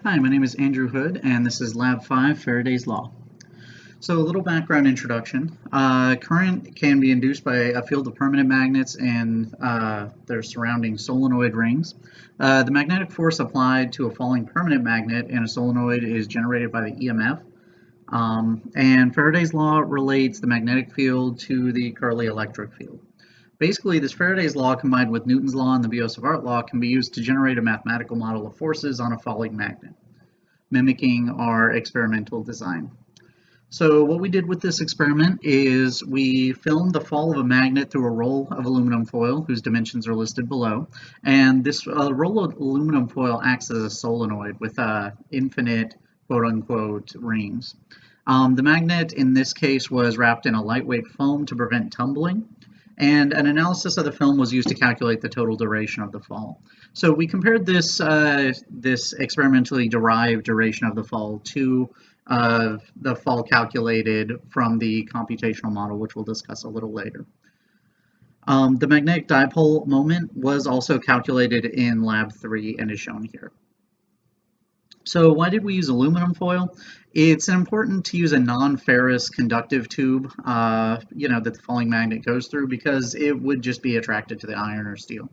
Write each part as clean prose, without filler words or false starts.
Hi, my name is Andrew Hood, and this is Lab 5, Faraday's Law. So a little background introduction. Current can be induced by a field of permanent magnets and their surrounding solenoid rings. The magnetic force applied to a falling permanent magnet in a solenoid is generated by the EMF. And Faraday's law relates the magnetic field to the Curly electric field. Basically, this Faraday's law combined with Newton's law and the Biot-Savart law can be used to generate a mathematical model of forces on a falling magnet, mimicking our experimental design. So what we did with this experiment is we filmed the fall of a magnet through a roll of aluminum foil, whose dimensions are listed below. And this roll of aluminum foil acts as a solenoid with infinite quote-unquote rings. The magnet in this case was wrapped in a lightweight foam to prevent tumbling, and an analysis of the film was used to calculate the total duration of the fall. So we compared this experimentally derived duration of the fall to the fall calculated from the computational model, which we'll discuss a little later. The magnetic dipole moment was also calculated in Lab 3 and is shown here. So why did we use aluminum foil? It's important to use a non-ferrous conductive tube, that the falling magnet goes through, because it would just be attracted to the iron or steel.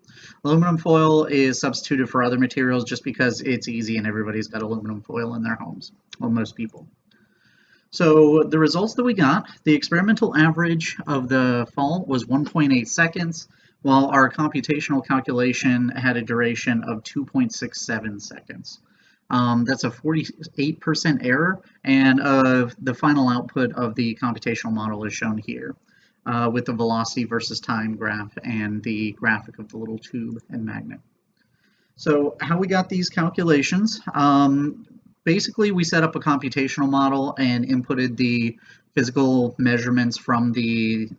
Aluminum foil is substituted for other materials just because it's easy and everybody's got aluminum foil in their homes, well, most people. So the results that we got, the experimental average of the fall was 1.8 seconds, while our computational calculation had a duration of 2.67 seconds. That's a 48% error, and the final output of the computational model is shown here with the velocity versus time graph and the graphic of the little tube and magnet. So how we got these calculations, basically we set up a computational model and inputted the physical measurements from the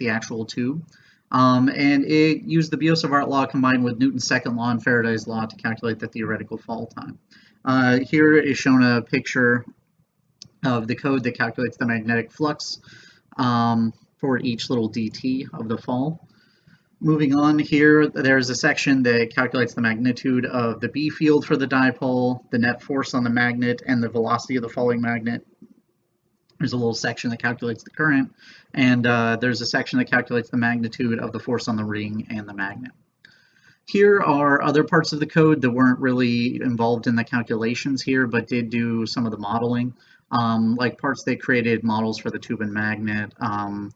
actual tube. And it used the Biot-Savart law combined with Newton's second law and Faraday's law to calculate the theoretical fall time. Here is shown a picture of the code that calculates the magnetic flux for each little dt of the fall. Moving on here, there's a section that calculates the magnitude of the B field for the dipole, the net force on the magnet, and the velocity of the falling magnet. There's a little section that calculates the current, and there's a section that calculates the magnitude of the force on the ring and the magnet. Here are other parts of the code that weren't really involved in the calculations here, but did do some of the modeling, like parts that created models for the tube and magnet.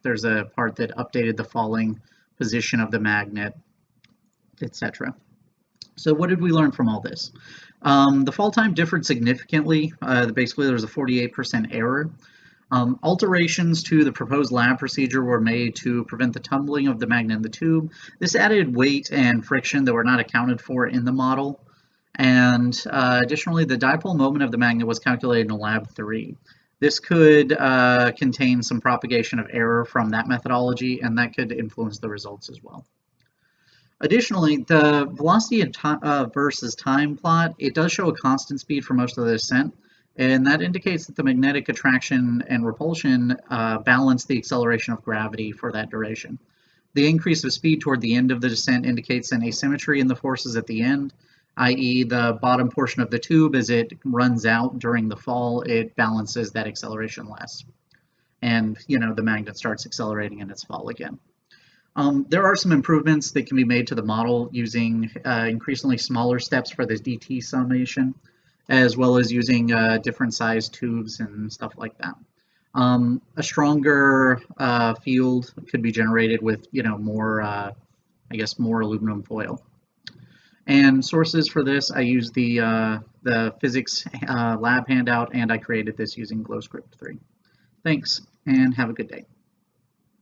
There's a part that updated the falling position of the magnet, etc. So what did we learn from all this? The fall time differed significantly. Basically, there was a 48% error. Alterations to the proposed lab procedure were made to prevent the tumbling of the magnet in the tube. This added weight and friction that were not accounted for in the model. And additionally, the dipole moment of the magnet was calculated in Lab 3. This could contain some propagation of error from that methodology, and that could influence the results as well. Additionally, the velocity versus time plot, it does show a constant speed for most of the descent, and that indicates that the magnetic attraction and repulsion balance the acceleration of gravity for that duration. The increase of speed toward the end of the descent indicates an asymmetry in the forces at the end, i.e. the bottom portion of the tube, as it runs out during the fall, it balances that acceleration less. And, the magnet starts accelerating in its fall again. There are some improvements that can be made to the model using increasingly smaller steps for the DT summation, as well as using different size tubes and stuff like that. A stronger field could be generated with, more aluminum foil. And sources for this, I used the physics lab handout, and I created this using GlowScript 3. Thanks, and have a good day.